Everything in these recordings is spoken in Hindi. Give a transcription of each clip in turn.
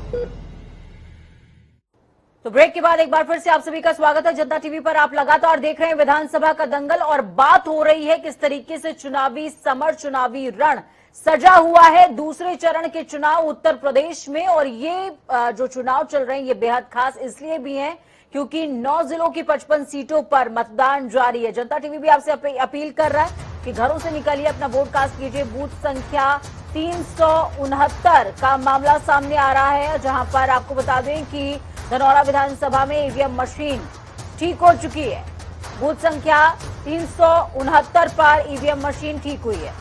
तो ब्रेक के बाद एक बार फिर से आप सभी का स्वागत है जनता टीवी पर। आप लगातार देख रहे हैं विधानसभा का दंगल और बात हो रही है किस तरीके से चुनावी समर, चुनावी रण सजा हुआ है। दूसरे चरण के चुनाव उत्तर प्रदेश में, और ये जो चुनाव चल रहे हैं ये बेहद खास इसलिए भी हैं क्योंकि 9 जिलों की 55 सीटों पर मतदान जारी है। जनता टीवी भी आपसे अपील कर रहा है कि घरों से निकलिए, अपना वोट कास्ट कीजिए। बूथ संख्या 369 का मामला सामने आ रहा है, जहां पर आपको बता दें कि धनौरा विधानसभा में ईवीएम मशीन ठीक हो चुकी है। बूथ संख्या 369 पर ईवीएम मशीन ठीक हुई है।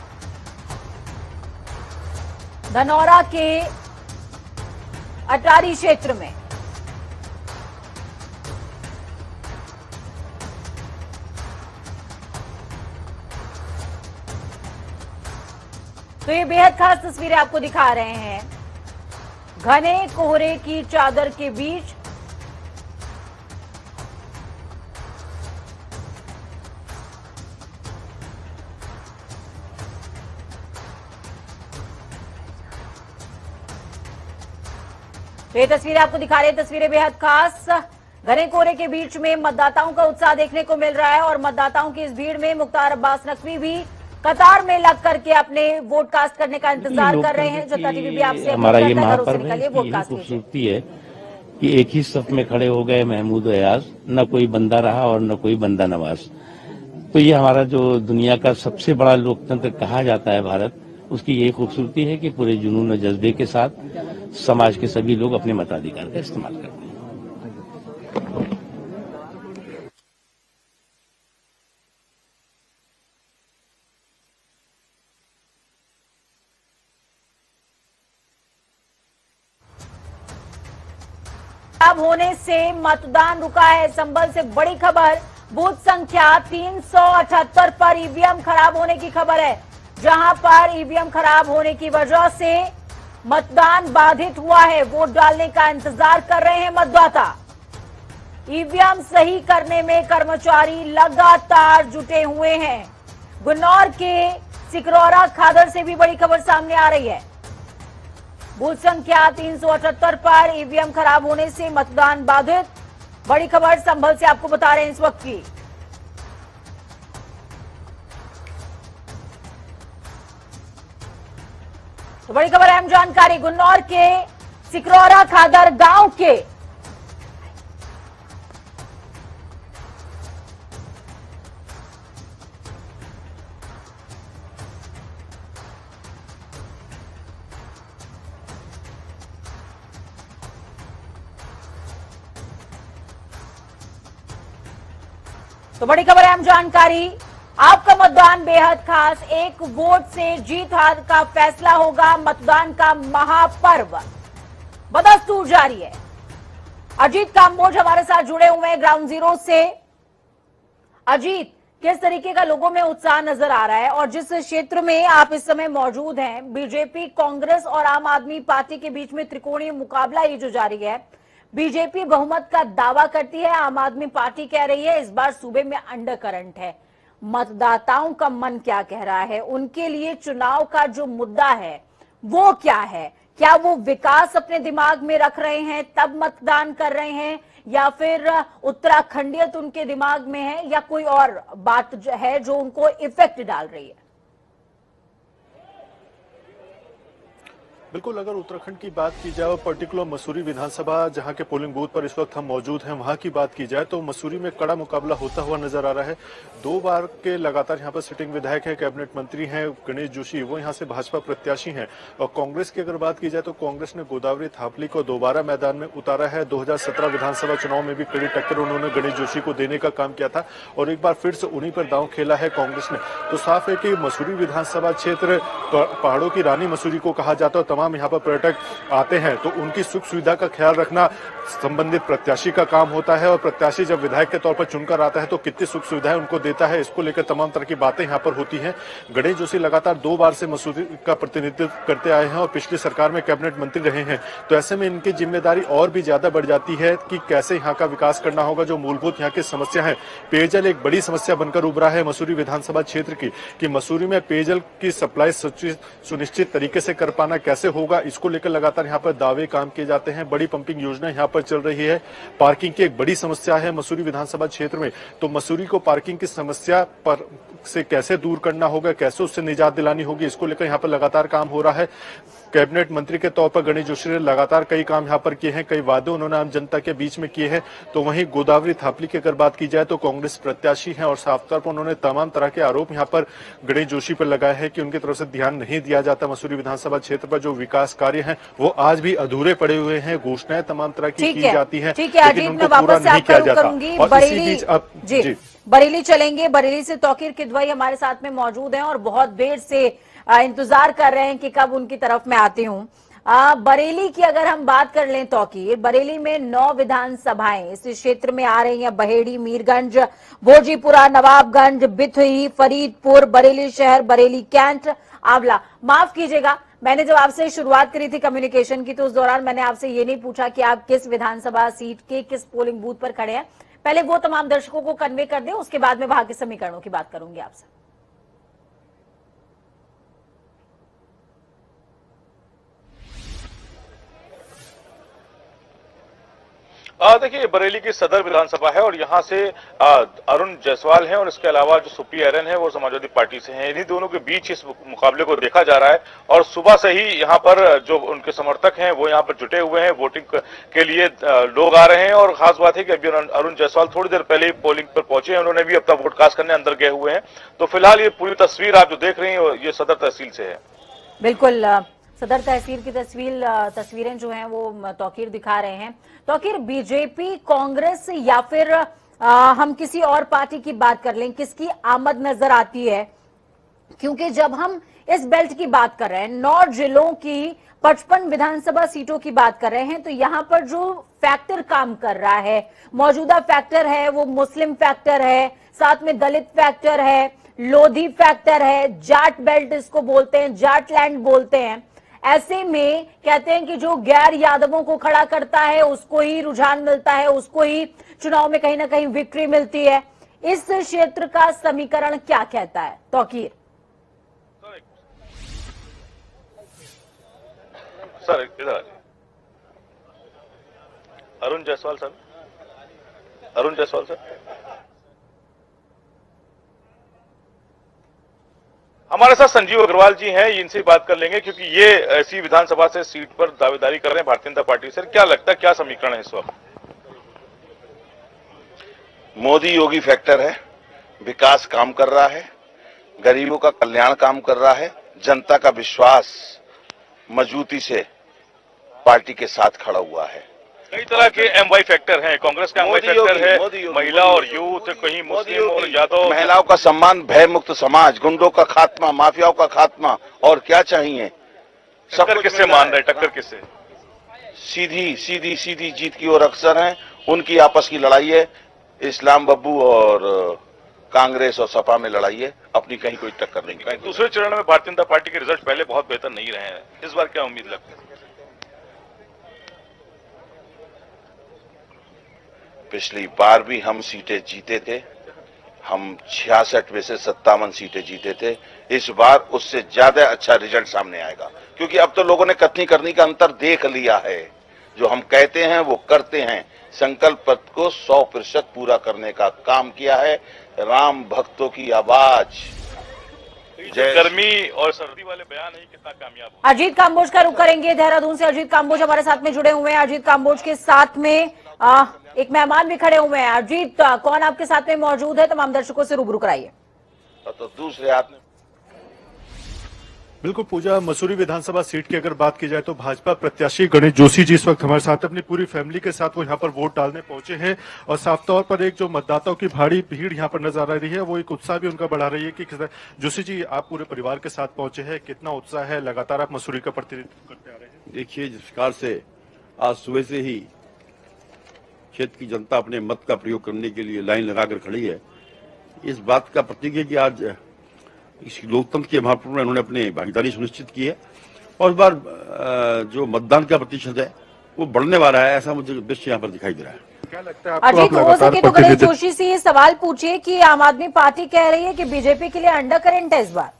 धनौरा के अटारी क्षेत्र में तो ये बेहद खास तस्वीरें आपको दिखा रहे हैं। घने कोहरे की चादर के बीच तो ये तस्वीरें आपको दिखा रही है। तस्वीरें बेहद खास, घने कोहरे के बीच में मतदाताओं का उत्साह देखने को मिल रहा है और मतदाताओं की इस भीड़ में मुख्तार अब्बास नकवी भी कतार में लग करके अपने वोट कास्ट करने का इंतजार कर रहे हैं। जनता टीवी भी आपसे हमारा ये महापर्व है, वोट कास्ट खूबसूरती है कि एक ही सफ में खड़े हो गए महमूद अयाज, न कोई बंदा रहा और न कोई बंदा नवाज। तो ये हमारा जो दुनिया का सबसे बड़ा लोकतंत्र कहा जाता है भारत, उसकी यही खूबसूरती है कि पूरे जुनून और जज्बे के साथ समाज के सभी लोग अपने मताधिकार का इस्तेमाल करते हैं। खराब होने से मतदान रुका है। संभल से बड़ी खबर, बूथ संख्या 378 पर ईवीएम खराब होने की खबर है, जहां पर ईवीएम खराब होने की वजह से मतदान बाधित हुआ है। वोट डालने का इंतजार कर रहे हैं मतदाता। ईवीएम सही करने में कर्मचारी लगातार जुटे हुए हैं। गुन्नौर के सिकरौरा खादर से भी बड़ी खबर सामने आ रही है। बूथ संख्या 378 पर ईवीएम खराब होने से मतदान बाधित। बड़ी खबर संभल से आपको बता रहे हैं इस वक्त की। तो बड़ी खबर, अहम जानकारी गुन्नौर के सिकरौरा खादर गांव के तो बड़ी खबर, अहम जानकारी, आपका मतदान बेहद खास। एक वोट से जीत हार का फैसला होगा। मतदान का महापर्व बदस्तूर जारी है। अजीत काम्बोज हमारे साथ जुड़े हुए हैं ग्राउंड जीरो से। अजीत, किस तरीके का लोगों में उत्साह नजर आ रहा है, और जिस क्षेत्र में आप इस समय मौजूद हैं, बीजेपी, कांग्रेस और आम आदमी पार्टी के बीच में त्रिकोणीय मुकाबला ये जो जारी है, बीजेपी बहुमत का दावा करती है, आम आदमी पार्टी कह रही है इस बार सूबे में अंडर करंट है। मतदाताओं का मन क्या कह रहा है? उनके लिए चुनाव का जो मुद्दा है वो क्या है? क्या वो विकास अपने दिमाग में रख रहे हैं तब मतदान कर रहे हैं, या फिर उत्तराखंडियत उनके दिमाग में है, या कोई और बात है जो उनको इफेक्ट डाल रही है? बिल्कुल, अगर उत्तराखंड की बात की जाए और पर्टिकुलर मसूरी विधानसभा जहां के पोलिंग बूथ पर इस वक्त हम मौजूद हैं, वहां की बात की जाए तो मसूरी में कड़ा मुकाबला होता हुआ नजर आ रहा है। 2 बार के लगातार यहां पर सिटिंग विधायक हैं, कैबिनेट मंत्री हैं गणेश जोशी, वो यहां से भाजपा प्रत्याशी हैं। और कांग्रेस की अगर बात की जाए तो कांग्रेस ने गोदावरी थापली को दोबारा मैदान में उतारा है। 2017 विधानसभा चुनाव में भी कड़ी टक्कर उन्होंने गणेश जोशी को देने का काम किया था और एक बार फिर से उन्हीं पर दांव खेला है कांग्रेस ने। तो साफ है कि मसूरी विधानसभा क्षेत्र पहाड़ों की रानी मसूरी को कहा जाता है। तमाम यहाँ पर पर्यटक आते हैं तो उनकी सुख सुविधा का ख्याल रखना संबंधित प्रत्याशी का काम होता है, और प्रत्याशी जब विधायक के तौर पर चुनकर आता है तो कितनी सुख सुविधाएं उनको देता है, इसको लेकर तमाम तरह की बातें यहाँ पर होती हैं। गणेश जोशी लगातार 2 बार से मसूरी का प्रतिनिधित्व करते आए हैं और पिछली सरकार में कैबिनेट मंत्री रहे हैं, तो ऐसे में इनकी जिम्मेदारी और भी ज्यादा बढ़ जाती है कि कैसे यहाँ का विकास करना होगा। जो मूलभूत यहाँ की समस्या है, पेयजल एक बड़ी समस्या बनकर उभरा है मसूरी विधानसभा क्षेत्र की, कि मसूरी में पेयजल की सप्लाई सुनिश्चित तरीके से कर पाना कैसे कैसे होगा, इसको लेकर लगातार यहाँ पर दावे काम किए जाते हैं। बड़ी पंपिंग योजना यहाँ पर चल रही है। पार्किंग की एक बड़ी समस्या है मसूरी विधानसभा क्षेत्र में, तो मसूरी को पार्किंग की समस्या पर से कैसे दूर करना होगा, कैसे उससे निजात दिलानी होगी, इसको लेकर यहाँ पर लगातार काम हो रहा है। कैबिनेट मंत्री के तौर पर गणेश जोशी ने लगातार कई काम यहाँ पर किए हैं, कई वादे उन्होंने आम जनता के बीच में किए हैं। तो वहीं गोदावरी थापली की अगर बात की जाए तो कांग्रेस प्रत्याशी हैं और साफ तौर पर उन्होंने तमाम तरह के आरोप यहाँ पर गणेश जोशी पर लगाए हैं कि उनकी तरफ से ध्यान नहीं दिया जाता मसूरी विधानसभा क्षेत्र पर। जो विकास कार्य हैं वो आज भी अधूरे पड़े हुए हैं, घोषणाएं तमाम तरह की जाती है, लेकिन उनको पूरा नहीं किया जाता। और इसी बीच अब जी बरेली चलेंगे। बरेली से तौकीर किदवई हमारे साथ में मौजूद हैं और बहुत देर से इंतजार कर रहे हैं कि कब उनकी तरफ मैं आती हूं। बरेली की अगर हम बात कर लें तौकीर, बरेली में 9 विधानसभाएं इस क्षेत्र में आ रही हैं। बहेड़ी, मीरगंज, भोजीपुरा, नवाबगंज, बिथुई, फरीदपुर, बरेली शहर, बरेली कैंट, आंवला। माफ कीजिएगा, मैंने जब आपसे शुरुआत करी थी कम्युनिकेशन की तो उस दौरान मैंने आपसे ये नहीं पूछा कि आप किस विधानसभा सीट के किस पोलिंग बूथ पर खड़े हैं। पहले वो तमाम दर्शकों को कन्वे कर दें, उसके बाद में वहां के समीकरणों की बात करूंगी आपसे। देखिए, बरेली की सदर विधानसभा है और यहाँ से अरुण जायसवाल हैं और इसके अलावा जो सुप्री एरन है वो समाजवादी पार्टी से हैं। इन्हीं दोनों के बीच इस मुकाबले को देखा जा रहा है और सुबह से ही यहाँ पर जो उनके समर्थक हैं वो यहाँ पर जुटे हुए हैं। वोटिंग के लिए लोग आ रहे हैं और खास बात है कि अभी अरुण जायसवाल थोड़ी देर पहले ही पोलिंग पर पहुंचे हैं। उन्होंने भी अपना वोट कास्ट करने अंदर गए हुए हैं। तो फिलहाल ये पूरी तस्वीर आप जो देख रहे हैं ये सदर तहसील से है। बिल्कुल, सदर तहसील की तस्वीरें जो हैं वो तौकीर दिखा रहे हैं। तौकीर, बीजेपी, कांग्रेस या फिर हम किसी और पार्टी की बात कर लें, किसकी आमद नजर आती है? क्योंकि जब हम इस बेल्ट की बात कर रहे हैं, 9 जिलों की 55 विधानसभा सीटों की बात कर रहे हैं, तो यहां पर जो फैक्टर काम कर रहा है, मौजूदा फैक्टर है वो मुस्लिम फैक्टर है, साथ में दलित फैक्टर है, लोधी फैक्टर है, जाट बेल्ट इसको बोलते हैं, जाट लैंड बोलते हैं। ऐसे में कहते हैं कि जो गैर यादवों को खड़ा करता है उसको ही रुझान मिलता है, उसको ही चुनाव में कहीं ना कहीं विक्ट्री मिलती है। इस क्षेत्र का समीकरण क्या कहता है तौकीर? सर इधर अरुण जायसवाल सर, अरुण जायसवाल सर, हमारे साथ संजीव अग्रवाल जी हैं, इनसे बात कर लेंगे क्योंकि ये ऐसी विधानसभा से सीट पर दावेदारी कर रहे हैं भारतीय जनता पार्टी से। क्या लगता है, क्या समीकरण है इस वक्त? मोदी योगी फैक्टर है, विकास काम कर रहा है, गरीबों का कल्याण काम कर रहा है, जनता का विश्वास मजबूती से पार्टी के साथ खड़ा हुआ है। कई तरह के एमवाई फैक्टर हैं, कांग्रेस का एमवाई फैक्टर है, महिला और यूथ, कहीं मुस्लिम और यादव, महिलाओं का सम्मान, भय मुक्त समाज, गुंडों का खात्मा, माफियाओं का खात्मा, और क्या चाहिए? टक्कर किससे मान रहे, टक्कर किससे? सीधी जीत की ओर अक्सर हैं। उनकी आपस की लड़ाई है, इस्लाम बब्बू और कांग्रेस और सपा में लड़ाई है, अपनी कहीं कोई टक्कर नहीं। दूसरे चरण में भारतीय जनता पार्टी के रिजल्ट पहले बहुत बेहतर नहीं रहे हैं, इस बार क्या उम्मीद लगती है? पिछली बार भी हम सीटें जीते थे, हम 66 में से 57 सीटें जीते थे। इस बार उससे ज्यादा अच्छा रिजल्ट सामने आएगा क्योंकि अब तो लोगों ने कथनी करनी का अंतर देख लिया है। जो हम कहते हैं वो करते हैं। संकल्प पत्र को 100% पूरा करने का काम किया है। राम भक्तों की आवाज। गर्मी और सर्दी वाले बयान है, कितना कामयाब हो? अजीत कांबोज का रुख करेंगे देहरादून से। अजीत कांबोज हमारे साथ में जुड़े हुए हैं। अजीत कांबोज के साथ में एक मेहमान भी खड़े हुए हैं। अजीत, कौन आपके साथ में मौजूद है? तमाम दर्शकों से रूबरू कराइए। तो दूसरे आदमी बिल्कुल पूजा, मसूरी विधानसभा सीट की अगर बात की जाए तो भाजपा प्रत्याशी गणेश जोशी जी इस वक्त हमारे साथ अपनी पूरी फैमिली के साथ वो यहाँ पर वोट डालने पहुंचे हैं और साफ तौर पर एक जो मतदाताओं की भारी भीड़ यहाँ पर नजर आ रही है, वो एक उत्साह भी उनका बढ़ा रही है कि जोशी जी आप पूरे परिवार के साथ पहुंचे हैं, कितना उत्साह है? लगातार आप मसूरी का प्रतिनिधित्व करते आ रहे हैं। देखिए, जिस प्रकार से आज सुबह से ही क्षेत्र की जनता अपने मत का प्रयोग करने के लिए लाइन लगाकर खड़ी है, इस बात का प्रतीक है कि आज इस लोकतंत्र के महापर्व में उन्होंने अपनी भागीदारी सुनिश्चित की है और इस बार जो मतदान का प्रतिशत है वो बढ़ने वाला है, ऐसा मुझे दृश्य यहाँ पर दिखाई दे रहा है। क्या लगता है अजीत, हो सके तो गणेश जोशी से ये सवाल पूछिए कि आम आदमी पार्टी कह रही है कि बीजेपी के लिए अंडर करंट है इस बार।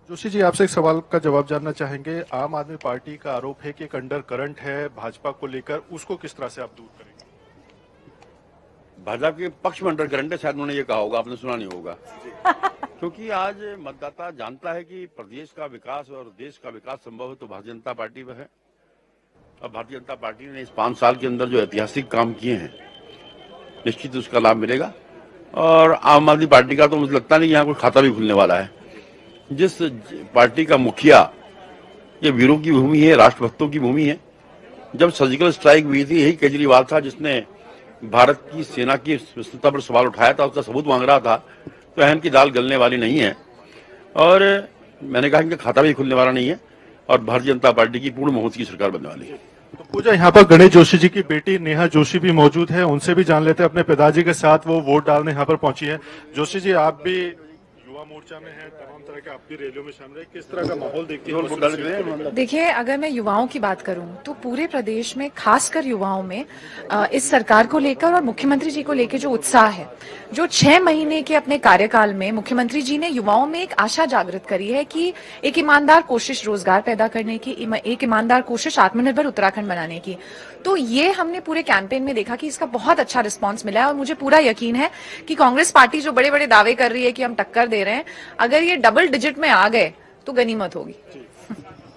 जोशी जी, आपसे एक सवाल का जवाब जानना चाहेंगे। आम आदमी पार्टी का आरोप है कि एक अंडर करंट है भाजपा को लेकर, उसको किस तरह से आप दूर करेंगे? भाजपा के पक्ष में अंडर करंट है, शायद उन्होंने ये कहा होगा, आपने सुना नहीं होगा। क्योंकि आज मतदाता जानता है कि प्रदेश का विकास और देश का विकास संभव है तो भारतीय जनता पार्टी में है। अब भारतीय जनता पार्टी ने इस 5 साल के अंदर जो ऐतिहासिक काम किए हैं, निश्चित उसका लाभ मिलेगा। और आम आदमी पार्टी का तो मुझे लगता नहीं यहाँ कोई खाता भी खुलने वाला है। जिस पार्टी का मुखिया, ये वीरों की भूमि है, राष्ट्रभक्तों की भूमि है। जब सर्जिकल स्ट्राइक हुई थी, यही केजरीवाल था जिसने भारत की सेना की विश्वसनीयता पर सवाल उठाया था, उसका सबूत मांग रहा था। तो अहम की दाल गलने वाली नहीं है। और मैंने कहा कि खाता भी खुलने वाला नहीं है और भारतीय जनता पार्टी की पूर्ण बहुमत की सरकार बनने वाली है। तो पूजा, यहाँ पर गणेश जोशी जी की बेटी नेहा जोशी भी मौजूद है, उनसे भी जान लेते हैं। अपने पिताजी के साथ वो वोट डालने यहाँ पर पहुंची है। जोशी जी, आप भी युवा मोर्चा में हैं, तमाम तरह के आप भी रैलियों में शामिल है, किस तरह का माहौल देखते हैं? देखिए, अगर मैं युवाओं की बात करूं तो पूरे प्रदेश में, खासकर युवाओं में इस सरकार को लेकर और मुख्यमंत्री जी को लेकर जो उत्साह है, जो 6 महीने के अपने कार्यकाल में मुख्यमंत्री जी ने युवाओं में एक आशा जागृत करी है कि एक ईमानदार कोशिश रोजगार पैदा करने की, एक ईमानदार कोशिश आत्मनिर्भर उत्तराखंड बनाने की। तो ये हमने पूरे कैंपेन में देखा कि इसका बहुत अच्छा रिस्पांस मिला है। और मुझे पूरा यकीन है कि कांग्रेस पार्टी जो बड़े बड़े दावे कर रही है कि हम टक्कर दे रहे हैं, अगर ये डबल डिजिट में आ गए तो गनीमत होगी।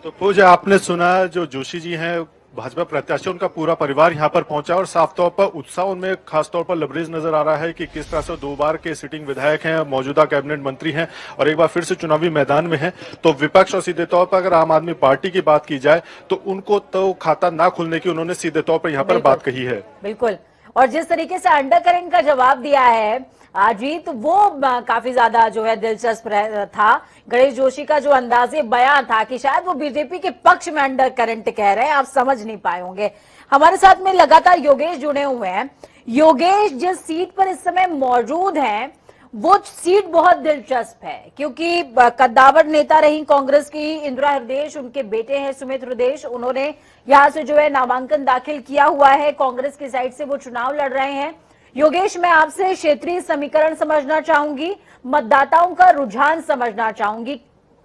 तो पूजा, आपने सुना जो जोशी जी हैं भाजपा प्रत्याशी, उनका पूरा परिवार यहाँ पर पहुंचा और साफ तौर पर उत्साह उनमें खासतौर पर लबरेज नजर आ रहा है कि किस तरह से 2 बार के सिटिंग विधायक हैं, मौजूदा कैबिनेट मंत्री हैं और एक बार फिर से चुनावी मैदान में हैं। तो विपक्ष और सीधे तौर पर अगर आम आदमी पार्टी की बात की जाए तो उनको तो खाता ना खुलने की उन्होंने सीधे तौर पर यहाँ पर बात कही है। बिल्कुल। और जिस तरीके से अंडर करंट का जवाब दिया है अजीत, तो वो काफी ज्यादा जो है दिलचस्प था। गणेश जोशी का जो अंदाजे बयान था कि शायद वो बीजेपी के पक्ष में अंडर करंट कह रहे हैं, आप समझ नहीं पाए होंगे। हमारे साथ में लगातार योगेश जुड़े हुए हैं। योगेश, जिस सीट पर इस समय मौजूद हैं वो सीट बहुत दिलचस्प है, क्योंकि कद्दावर नेता रही कांग्रेस की इंदिरा हृदयेश, उनके बेटे हैं सुमित हृदयेश, उन्होंने यहां से जो है नामांकन दाखिल किया हुआ है। कांग्रेस की साइड से वो चुनाव लड़ रहे हैं। योगेश, मैं आपसे क्षेत्रीय समीकरण समझना चाहूंगी, मतदाताओं का रुझान समझना चाहूंगी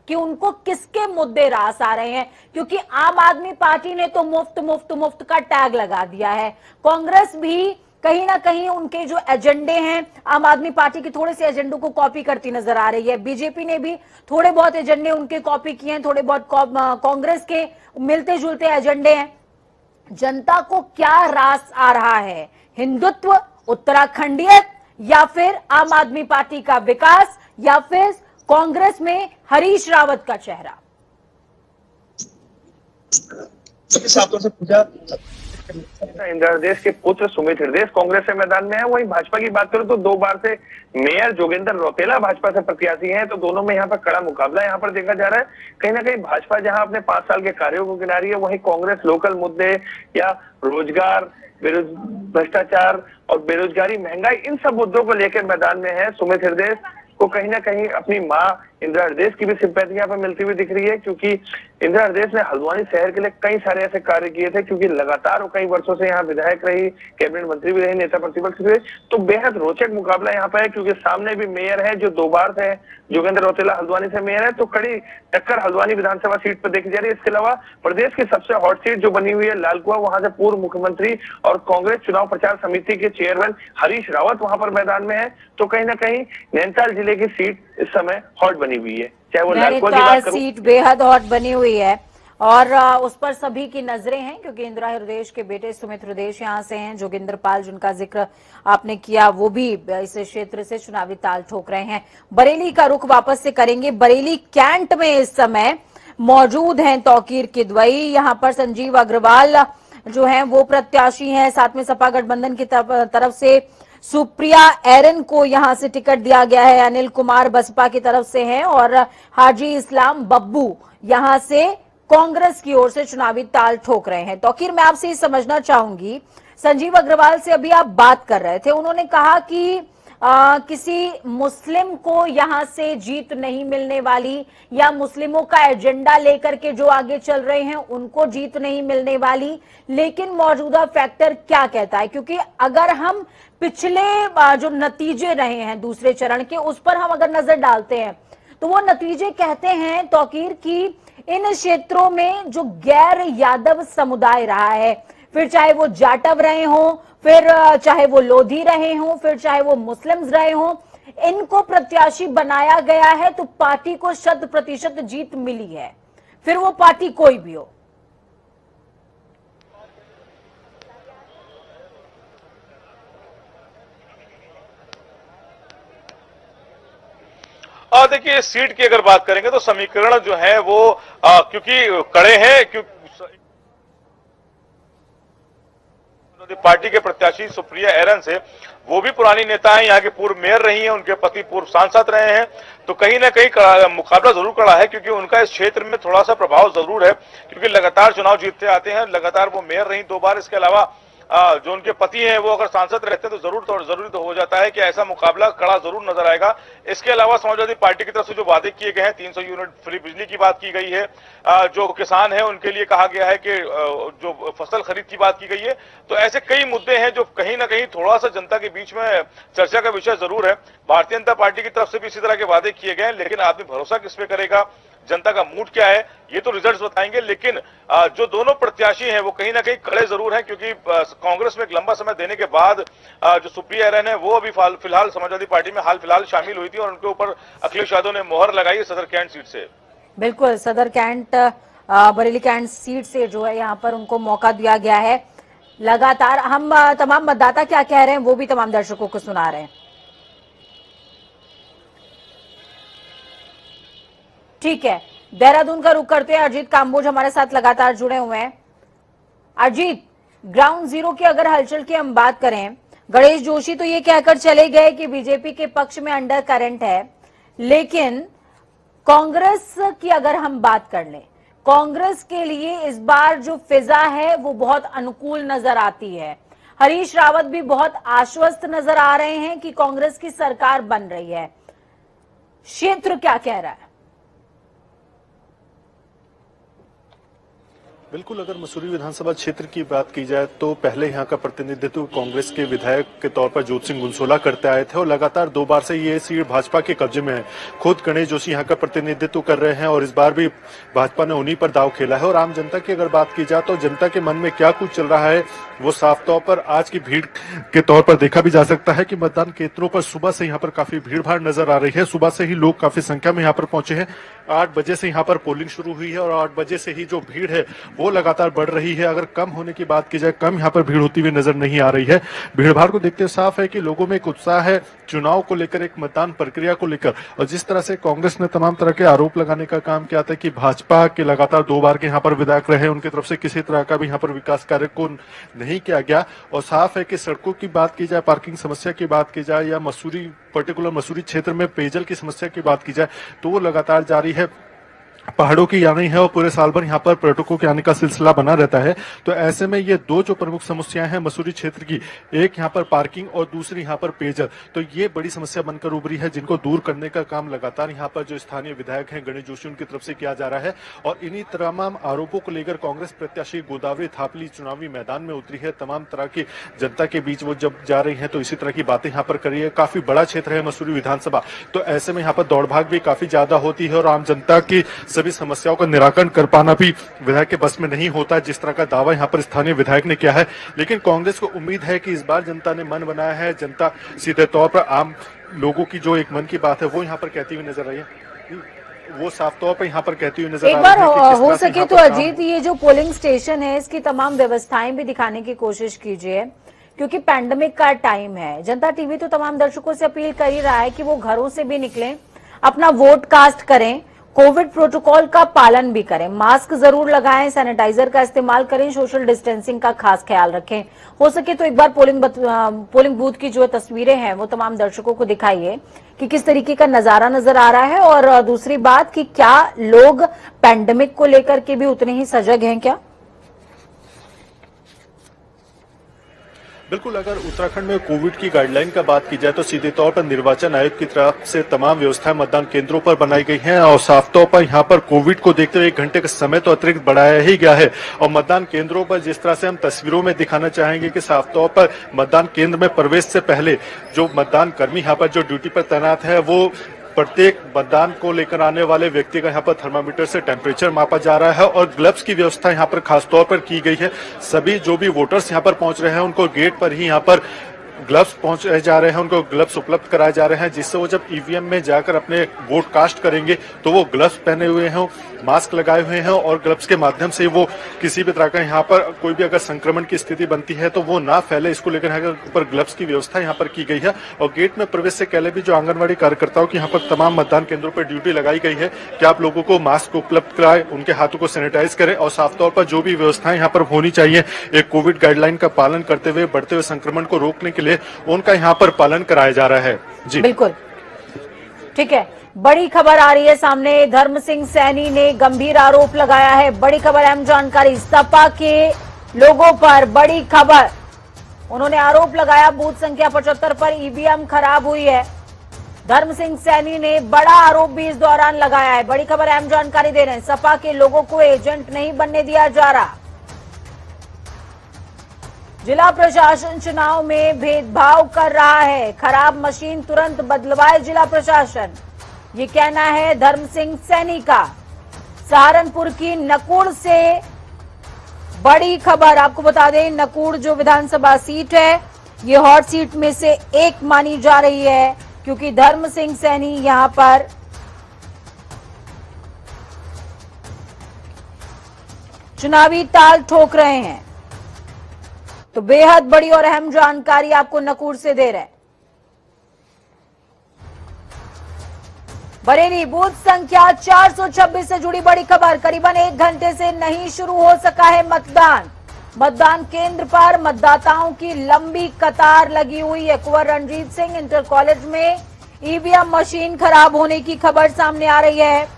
कि उनको किसके मुद्दे रास आ रहे हैं, क्योंकि आम आदमी पार्टी ने तो मुफ्त मुफ्त मुफ्त का टैग लगा दिया है। कांग्रेस भी कहीं ना कहीं उनके जो एजेंडे हैं, आम आदमी पार्टी के थोड़े से एजेंडों को कॉपी करती नजर आ रही है। बीजेपी ने भी थोड़े बहुत एजेंडे उनके कॉपी किए हैं, थोड़े बहुत कांग्रेस के मिलते जुलते एजेंडे हैं। जनता को क्या रास आ रहा है? हिंदुत्व, उत्तराखंडियत, या फिर आम आदमी पार्टी का विकास, या फिर कांग्रेस में हरीश रावत का चेहरा? साफ तौर से पूछा, इंदिरा हृदयेश के पुत्र सुमित हृदयेश कांग्रेस के मैदान में है। वहीं भाजपा की बात करूं तो 2 बार से मेयर जोगेंद्र रौतेला भाजपा से प्रत्याशी हैं, तो दोनों में यहाँ पर कड़ा मुकाबला यहाँ पर देखा जा रहा है। कहीं ना कहीं भाजपा जहां अपने 5 साल के कार्यों को गिना रही है, वहीं कांग्रेस लोकल मुद्दे या रोजगार, भ्रष्टाचार और बेरोजगारी, महंगाई, इन सब मुद्दों को लेकर मैदान में है। सुमित हृदयेश को कहीं ना कहीं अपनी मां इंदिरा हृदयेश की भी सिंपैथी यहाँ पर मिलती हुई दिख रही है, क्योंकि इंदिरा हृदयेश ने हल्द्वानी शहर के लिए कई सारे ऐसे कार्य किए थे, क्योंकि लगातार वो कई वर्षों से यहाँ विधायक रही, कैबिनेट मंत्री भी रही, नेता प्रतिपक्ष भी रही। तो बेहद रोचक मुकाबला यहाँ पर है, क्योंकि सामने भी मेयर है जो 2 बार से जोगेंद्र रौतेला हल्द्वानी से मेयर है, तो कड़ी टक्कर हल्द्वानी विधानसभा सीट पर देखी जा रही है। इसके अलावा प्रदेश की सबसे हॉट सीट जो बनी हुई है लालकुआं, वहां से पूर्व मुख्यमंत्री और कांग्रेस चुनाव प्रचार समिति के चेयरमैन हरीश रावत वहां पर मैदान में है। तो कहीं ना कहीं नैनीताल जिले की सीट इस समय हॉट बनी हुई है, चाहे वो लालकुआं की बात करूं। सीट बेहद हॉट बनी हुई है और उस पर सभी की नजरें हैं, क्योंकि इंदिरा हृदयेश के बेटे सुमित हृदयेश यहां से हैं। जोगिंदर पाल, जिनका जिक्र आपने किया, वो भी इस क्षेत्र से चुनावी ताल ठोक रहे हैं। बरेली का रुख वापस से करेंगे। बरेली कैंट में इस समय मौजूद हैं तौकीर किदवई। यहाँ पर संजीव अग्रवाल जो हैं वो प्रत्याशी हैं, साथ में सपा गठबंधन की तरफ से सुप्रिया एरन को यहां से टिकट दिया गया है। अनिल कुमार बसपा की तरफ से हैं और हाजी इस्लाम बब्बू यहां से कांग्रेस की ओर से चुनावी ताल ठोक रहे हैं। तौकीर, मैं आपसे ये समझना चाहूंगी, संजीव अग्रवाल से अभी आप बात कर रहे थे, उन्होंने कहा कि किसी मुस्लिम को यहां से जीत नहीं मिलने वाली, या मुस्लिमों का एजेंडा लेकर के जो आगे चल रहे हैं उनको जीत नहीं मिलने वाली। लेकिन मौजूदा फैक्टर क्या कहता है? क्योंकि अगर हम पिछले जो नतीजे रहे हैं दूसरे चरण के, उस पर हम अगर नजर डालते हैं तो वो नतीजे कहते हैं तौकीर की इन क्षेत्रों में जो गैर यादव समुदाय रहा है, फिर चाहे वो जाटव रहे हों, फिर चाहे वो लोधी रहे हों, फिर चाहे वो मुस्लिम्स रहे हों, इनको प्रत्याशी बनाया गया है तो पार्टी को 100% जीत मिली है, फिर वो पार्टी कोई भी हो। देखिए सीट की अगर बात करेंगे तो समीकरण जो है वो क्योंकि कड़े हैं, क्योंकि पार्टी के प्रत्याशी सुप्रिया एरन से, वो भी पुरानी नेता हैं, यहाँ के पूर्व मेयर रही हैं, उनके पति पूर्व सांसद रहे हैं, तो कहीं ना कहीं मुकाबला जरूर कड़ा है, क्योंकि उनका इस क्षेत्र में थोड़ा सा प्रभाव जरूर है, क्योंकि लगातार चुनाव जीतते आते हैं, लगातार वो मेयर रही 2 बार। इसके अलावा जो उनके पति हैं वो अगर सांसद रहते हैं तो जरूरी तो हो जाता है कि ऐसा मुकाबला कड़ा जरूर नजर आएगा। इसके अलावा समाजवादी पार्टी की तरफ से जो वादे किए गए हैं, 300 यूनिट फ्री बिजली की बात की गई है, जो किसान है उनके लिए कहा गया है कि जो फसल खरीद की बात की गई है, तो ऐसे कई मुद्दे हैं जो कहीं ना कहीं थोड़ा सा जनता के बीच में चर्चा का विषय जरूर है। भारतीय जनता पार्टी की तरफ से भी इसी तरह के वादे किए गए हैं, लेकिन आदमी भरोसा किस पे करेगा, जनता का मूड क्या है, ये तो रिजल्ट्स बताएंगे। लेकिन जो दोनों प्रत्याशी हैं वो कहीं ना कहीं कड़े जरूर हैं, क्योंकि कांग्रेस में एक लंबा समय देने के बाद जो सुप्रिया एरन है वो अभी फिलहाल समाजवादी पार्टी में हाल फिलहाल शामिल हुई थी और उनके ऊपर अखिलेश यादव ने मोहर लगाई है सदर कैंट सीट से। बिल्कुल, सदर कैंट बरेली कैंट सीट से जो है यहाँ पर उनको मौका दिया गया है। लगातार हम तमाम मतदाता क्या कह रहे हैं वो भी तमाम दर्शकों को सुना रहे हैं। ठीक है, देहरादून का रुख करते हैं। अजीत काम्बोज हमारे साथ लगातार जुड़े हुए हैं। अजीत, ग्राउंड जीरो की अगर हलचल की हम बात करें, गणेश जोशी तो ये कहकर चले गए कि बीजेपी के पक्ष में अंडर करंट है, लेकिन कांग्रेस की अगर हम बात कर लें, कांग्रेस के लिए इस बार जो फिजा है वो बहुत अनुकूल नजर आती है। हरीश रावत भी बहुत आश्वस्त नजर आ रहे हैं कि कांग्रेस की सरकार बन रही है। क्षेत्र क्या कह रहा है? बिल्कुल, अगर मसूरी विधानसभा क्षेत्र की बात की जाए तो पहले यहाँ का प्रतिनिधित्व कांग्रेस के विधायक के तौर पर जोत सिंह गुंसोला करते आए थे और लगातार 2 बार से ये सीट भाजपा के कब्जे में है। खुद गणेश जोशी यहाँ का प्रतिनिधित्व कर रहे हैं और इस बार भी भाजपा ने उन्हीं पर दाव खेला है। और आम जनता की अगर बात की जाए तो जनता के मन में क्या कुछ चल रहा है वो साफ तौर पर आज की भीड़ के तौर पर देखा भी जा सकता है कि मतदान केंद्रों पर सुबह से यहाँ पर काफी भीड़ भाड़ नजर आ रही है। सुबह से ही लोग काफी संख्या में यहाँ पर पहुंचे हैं। 8 बजे से यहाँ पर पोलिंग शुरू हुई है और 8 बजे से ही जो भीड़ है वो लगातार बढ़ रही है। अगर कम होने की बात की जाए, कम यहाँ पर भीड़ होती हुई नजर नहीं आ रही है। भीड़ भाड़ को देखते साफ है कि लोगों में एक उत्साह है चुनाव को लेकर, एक मतदान प्रक्रिया को लेकर। और जिस तरह से कांग्रेस ने तमाम तरह के आरोप लगाने का काम किया था कि भाजपा के लगातार 2 बार के यहाँ पर विधायक रहे, उनकी तरफ से किसी तरह का भी यहाँ पर विकास कार्य को नहीं किया गया। और साफ है कि सड़कों की बात की जाए, पार्किंग समस्या की बात की जाए या पर्टिकुलर मसूरी क्षेत्र में पेयजल की समस्या की बात की जाए तो वो लगातार जारी है। पहाड़ों की यानी है और पूरे साल भर यहाँ पर पर्यटकों के आने का सिलसिला बना रहता है। तो ऐसे में ये 2 जो प्रमुख समस्याएं हैं मसूरी क्षेत्र की, एक यहाँ पर पार्किंग और दूसरी यहाँ पर पेयजल, तो ये बड़ी समस्या बनकर उभरी है, जिनको दूर करने का काम लगातार यहाँ पर जो स्थानीय विधायक हैं गणेश जोशी उनकी तरफ से किया जा रहा है। और इन्हीं तमाम आरोपों को लेकर कांग्रेस प्रत्याशी गोदावरी थापली चुनावी मैदान में उतरी है। तमाम तरह की जनता के बीच वो जब जा रही है तो इसी तरह की बातें यहाँ पर करी है। काफी बड़ा क्षेत्र है मसूरी विधानसभा, तो ऐसे में यहाँ पर दौड़ भाग भी काफी ज्यादा होती है और आम जनता की सभी समस्याओं का निराकरण कर पाना भी विधायक के बस में नहीं होता, जिस तरह का दावा यहाँ पर स्थानीय विधायक ने किया है। लेकिन कांग्रेस को उम्मीद है कि इस बार जनता ने मन बनाया है। जनता सीधे तौर पर आम लोगों की जो एक मन की बात है वो यहाँ पर कहती हुई नजर आई है, वो साफ तौर पर यहाँ पर कहती हुई नजर आ रही है। एक बार हो सके तो अजीत, ये जो पोलिंग स्टेशन है इसकी तमाम व्यवस्थाएं भी दिखाने की कोशिश कीजिए, क्योंकि पैंडेमिक का टाइम है। जनता टीवी तो तमाम दर्शकों से अपील कर ही रहा है कि वो घरों से भी निकलें, अपना वोट कास्ट करें, कोविड प्रोटोकॉल का पालन भी करें, मास्क जरूर लगाएं, सैनिटाइजर का इस्तेमाल करें, सोशल डिस्टेंसिंग का खास ख्याल रखें। हो सके तो एक बार पोलिंग बूथ की जो तस्वीरें हैं वो तमाम दर्शकों को दिखाइए कि किस तरीके का नजारा नजर आ रहा है। और दूसरी बात कि क्या लोग पैंडेमिक को लेकर के भी उतने ही सजग हैं क्या? बिल्कुल, अगर उत्तराखंड में कोविड की गाइडलाइन का बात की जाए तो सीधे तौर पर निर्वाचन आयोग की तरफ से तमाम व्यवस्थाएं मतदान केंद्रों पर बनाई गई हैं और साफ तौर पर यहां पर कोविड को देखते हुए 1 घंटे का समय तो अतिरिक्त बढ़ाया ही गया है। और मतदान केंद्रों पर जिस तरह से हम तस्वीरों में दिखाना चाहेंगे कि साफ तौर पर मतदान केंद्र में प्रवेश से पहले जो मतदान कर्मी यहाँ पर जो ड्यूटी पर तैनात है वो प्रत्येक मतदान को लेकर आने वाले व्यक्ति का यहाँ पर थर्मामीटर से टेम्परेचर मापा जा रहा है और ग्लव्स की व्यवस्था यहाँ पर खासतौर पर की गई है। सभी जो भी वोटर्स यहाँ पर पहुंच रहे हैं उनको गेट पर ही यहाँ पर ग्लव्स पहुंचाए जा रहे हैं, उनको ग्लव्स उपलब्ध कराए जा रहे हैं, जिससे वो जब ईवीएम में जाकर अपने वोट कास्ट करेंगे तो वो ग्लव्स पहने हुए हैं, मास्क लगाए हुए हैं और ग्लव्स के माध्यम से वो किसी भी तरह का यहाँ पर कोई भी अगर संक्रमण की स्थिति बनती है तो वो ना फैले, इसको लेकर यहाँ पर ग्लव्स की व्यवस्था यहाँ पर की गई है। और गेट में प्रवेश से पहले भी जो आंगनबाड़ी कार्यकर्ताओं की यहाँ पर तमाम मतदान केंद्रों पर ड्यूटी लगाई गई है कि आप लोगों को मास्क उपलब्ध कराए, उनके हाथों को सैनिटाइज करें और साफ तौर पर जो भी व्यवस्थाएं यहाँ पर होनी चाहिए एक कोविड गाइडलाइन का पालन करते हुए बढ़ते हुए संक्रमण को रोकने के लिए उनका यहाँ पर पालन कराया जा रहा है। जी बिल्कुल ठीक है। बड़ी खबर आ रही है सामने, धर्म सिंह सैनी ने गंभीर आरोप लगाया है। बड़ी खबर, अहम जानकारी, सपा के लोगों पर बड़ी खबर। उन्होंने आरोप लगाया बूथ संख्या 75 पर ईवीएम खराब हुई है। धर्म सिंह सैनी ने बड़ा आरोप भी इस दौरान लगाया है। बड़ी खबर, अहम जानकारी दे रहे हैं, सपा के लोगों को एजेंट नहीं बनने दिया जा रहा। जिला प्रशासन चुनाव में भेदभाव कर रहा है, खराब मशीन तुरंत बदलवाए जिला प्रशासन, ये कहना है धर्म सिंह सैनी का। सहारनपुर की नकुड़ से बड़ी खबर, आपको बता दें नकुड़ जो विधानसभा सीट है ये हॉट सीट में से एक मानी जा रही है क्योंकि धर्म सिंह सैनी यहां पर चुनावी ताल ठोक रहे हैं। तो बेहद बड़ी और अहम जानकारी आपको नकुड़ से दे रहे हैं। बरेली बूथ संख्या 426 से जुड़ी बड़ी खबर, करीबन 1 घंटे से नहीं शुरू हो सका है मतदान। मतदान केंद्र पर मतदाताओं की लंबी कतार लगी हुई है। कुंवर रणजीत सिंह इंटर कॉलेज में ईवीएम मशीन खराब होने की खबर सामने आ रही है।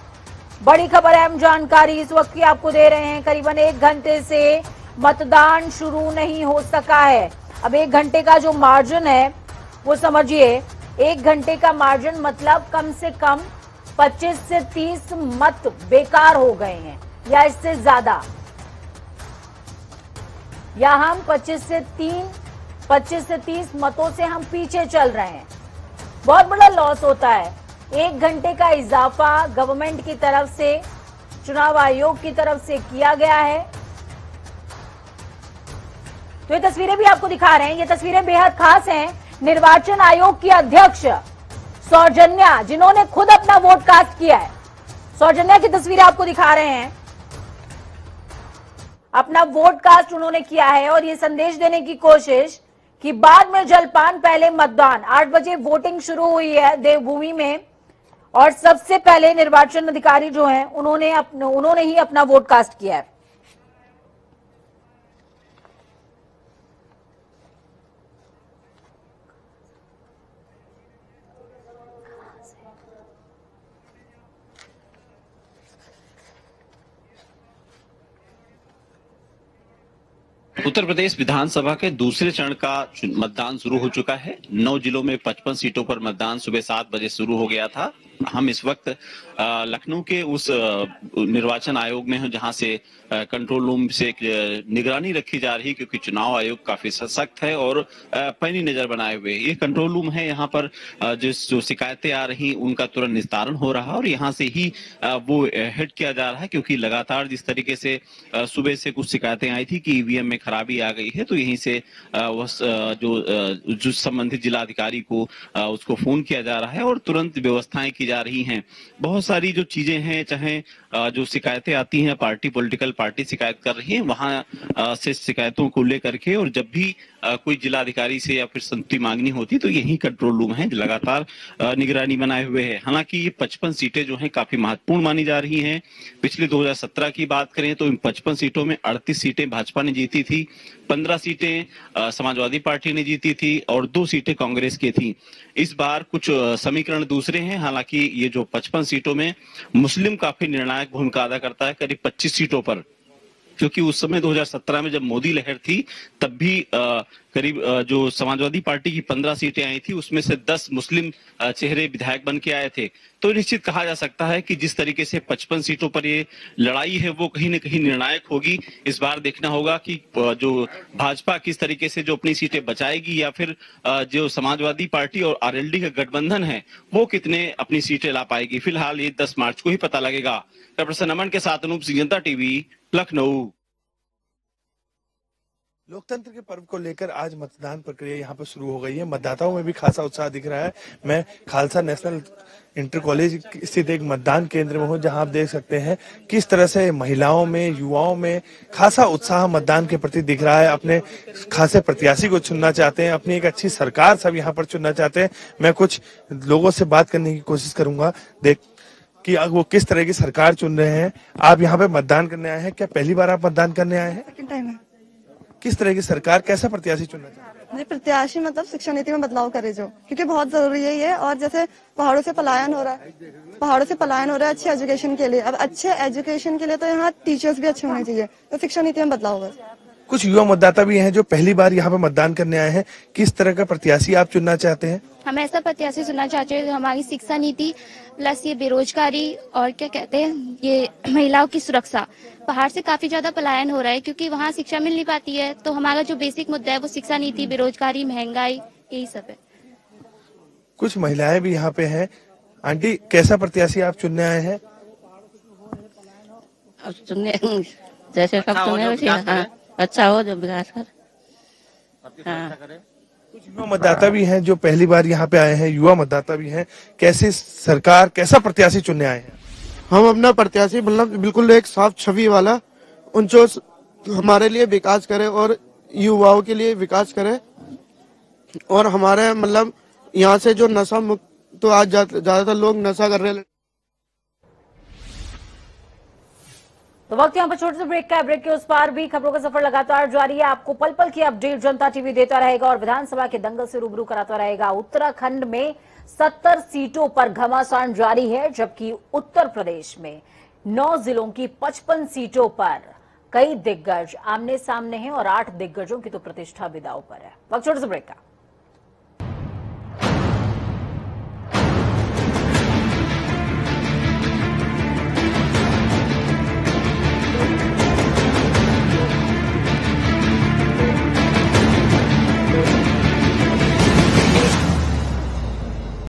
बड़ी खबर, अहम जानकारी इस वक्त की आपको दे रहे हैं। करीबन 1 घंटे से मतदान शुरू नहीं हो सका है। अब 1 घंटे का जो मार्जिन है वो समझिए, 1 घंटे का मार्जिन मतलब कम से कम 25 से 30 मत बेकार हो गए हैं या इससे ज्यादा, या हम 25 से 30 मतों से हम पीछे चल रहे हैं। बहुत बड़ा लॉस होता है। 1 घंटे का इजाफा गवर्नमेंट की तरफ से, चुनाव आयोग की तरफ से किया गया है। तो ये तस्वीरें भी आपको दिखा रहे हैं, ये तस्वीरें बेहद खास हैं। निर्वाचन आयोग की अध्यक्ष सौजन्या, जिन्होंने खुद अपना वोट कास्ट किया है, सौजन्या की तस्वीरें आपको दिखा रहे हैं। अपना वोट कास्ट उन्होंने किया है और ये संदेश देने की कोशिश कि बाद में जलपान, पहले मतदान। 8 बजे वोटिंग शुरू हुई है देवभूमि में और सबसे पहले निर्वाचन अधिकारी जो हैं उन्होंने ही अपना वोट कास्ट किया है। उत्तर प्रदेश विधानसभा के दूसरे चरण का मतदान शुरू हो चुका है। 9 जिलों में 55 सीटों पर मतदान सुबह 7 बजे शुरू हो गया था। हम इस वक्त लखनऊ के उस निर्वाचन आयोग में हैं जहां से कंट्रोल रूम से निगरानी रखी जा रही, क्योंकि चुनाव आयोग काफी सख्त है और पैनी नजर बनाए हुए। ये कंट्रोल रूम है, यहाँ पर जो शिकायतें आ रही उनका तुरंत निस्तारण हो रहा है और यहाँ से ही वो हेड किया जा रहा है, क्योंकि लगातार जिस तरीके से सुबह से कुछ शिकायतें आई थी कि ईवीएम में खराबी आ गई है, तो यहीं से जो संबंधित जिलाधिकारी को उसको फोन किया जा रहा है और तुरंत व्यवस्थाएं की जा रही हैं। बहुत सारी जो चीजें हैं, चाहे जो शिकायतें आती हैं, पॉलिटिकल पार्टी शिकायत कर रही है, वहां से शिकायतों को लेकर के और जब भी कोई जिलाधिकारी से या फिर संतुष्टि मांगनी होती तो यही कंट्रोल रूम है लगातार निगरानी बनाए हुए है। हालांकि ये 55 सीटें जो हैं काफी महत्वपूर्ण मानी जा रही हैं। पिछले 2017 की बात करें तो इन 55 सीटों में 38 सीटें भाजपा ने जीती थी, 15 सीटें समाजवादी पार्टी ने जीती थी और 2 सीटें कांग्रेस की थी। इस बार कुछ समीकरण दूसरे हैं। हालांकि ये जो 55 सीटों में मुस्लिम काफी निर्णायक भूमिका अदा करता है। करीब 25 सीटों पर क्योंकि उस समय 2017 में जब मोदी लहर थी तब भी करीब जो समाजवादी पार्टी की 15 सीटें आई थी उसमें से 10 मुस्लिम चेहरे विधायक बन के आए थे। तो निश्चित कहा जा सकता है कि जिस तरीके से 55 सीटों पर ये लड़ाई है वो कहीं न कहीं निर्णायक होगी। इस बार देखना होगा कि जो भाजपा किस तरीके से जो अपनी सीटें बचाएगी या फिर जो समाजवादी पार्टी और आरएलडी का गठबंधन है वो कितने अपनी सीटें ला पाएगी। फिलहाल ये 10 मार्च को ही पता लगेगा। कैमरा नमन के साथ अनूप सिंह, जनता टीवी, लखनऊ। लोकतंत्र के पर्व को लेकर आज मतदान प्रक्रिया यहाँ पर शुरू हो गई है। मतदाताओं में भी खासा उत्साह दिख रहा है। मैं खालसा नेशनल इंटर कॉलेज स्थित एक मतदान केंद्र में हूँ, जहाँ आप देख सकते हैं किस तरह से महिलाओं में, युवाओं में खासा उत्साह मतदान के प्रति दिख रहा है। अपने खासे प्रत्याशी को चुनना चाहते हैं, अपनी एक अच्छी सरकार सब यहाँ पर चुनना चाहते हैं। मैं कुछ लोगों से बात करने की कोशिश करूंगा, देख कि वो किस तरह की सरकार चुन रहे हैं। आप यहाँ पे मतदान करने आए हैं, क्या पहली बार आप मतदान करने आए हैं? सेकंड टाइम है। किस तरह की सरकार, कैसा प्रत्याशी चुनना चाहते हैं? प्रत्याशी मतलब शिक्षा नीति में बदलाव करे जो, क्योंकि बहुत जरूरी है ये। और जैसे पहाड़ों से पलायन हो रहा है अच्छे एजुकेशन के लिए। अब अच्छे एजुकेशन के लिए तो यहाँ टीचर्स भी अच्छे होने चाहिए, तो शिक्षा नीति में बदलाव होगा। कुछ युवा मतदाता भी हैं जो पहली बार यहाँ पे मतदान करने आए हैं। किस तरह का प्रत्याशी आप चुनना चाहते हैं? हम ऐसा प्रत्याशी चुनना चाहते हैं जो हमारी शिक्षा नीति प्लस ये बेरोजगारी और क्या कहते हैं ये महिलाओं की सुरक्षा। पहाड़ से काफी ज्यादा पलायन हो रहा है क्योंकि वहाँ शिक्षा मिल नहीं पाती है, तो हमारा जो बेसिक मुद्दा है वो शिक्षा नीति, बेरोजगारी, महंगाई, यही सब है। कुछ महिलाएं भी यहाँ पे हैं। आंटी, कैसा प्रत्याशी आप चुनने आए हैं? अब चुनने जैसे सब चुने वैसे, हाँ, अच्छा हो जो विकास कर। हाँ। कुछ युवा मतदाता भी हैं जो पहली बार यहाँ पे आए हैं, युवा मतदाता भी हैं। कैसी सरकार, कैसा प्रत्याशी चुनने आए हैं? हम अपना प्रत्याशी मतलब बिल्कुल एक साफ छवि वाला, उन जो हमारे लिए विकास करे और युवाओं के लिए विकास करे। और हमारे मतलब यहाँ से जो नशा मुक्त, तो आज ज्यादातर लोग नशा कर रहे हैं। तो वक्त यहाँ पर छोटे से ब्रेक का है। ब्रेक के उस पार भी खबरों का सफर लगातार जारी है। आपको पल पल की अपडेट जनता टीवी देता रहेगा और विधानसभा के दंगल से रूबरू कराता रहेगा। उत्तराखंड में 70 सीटों पर घमासान जारी है, जबकि उत्तर प्रदेश में 9 जिलों की 55 सीटों पर कई दिग्गज आमने सामने हैं और 8 दिग्गजों की तो प्रतिष्ठा भी दांव पर है। वक्त छोटे से ब्रेक का।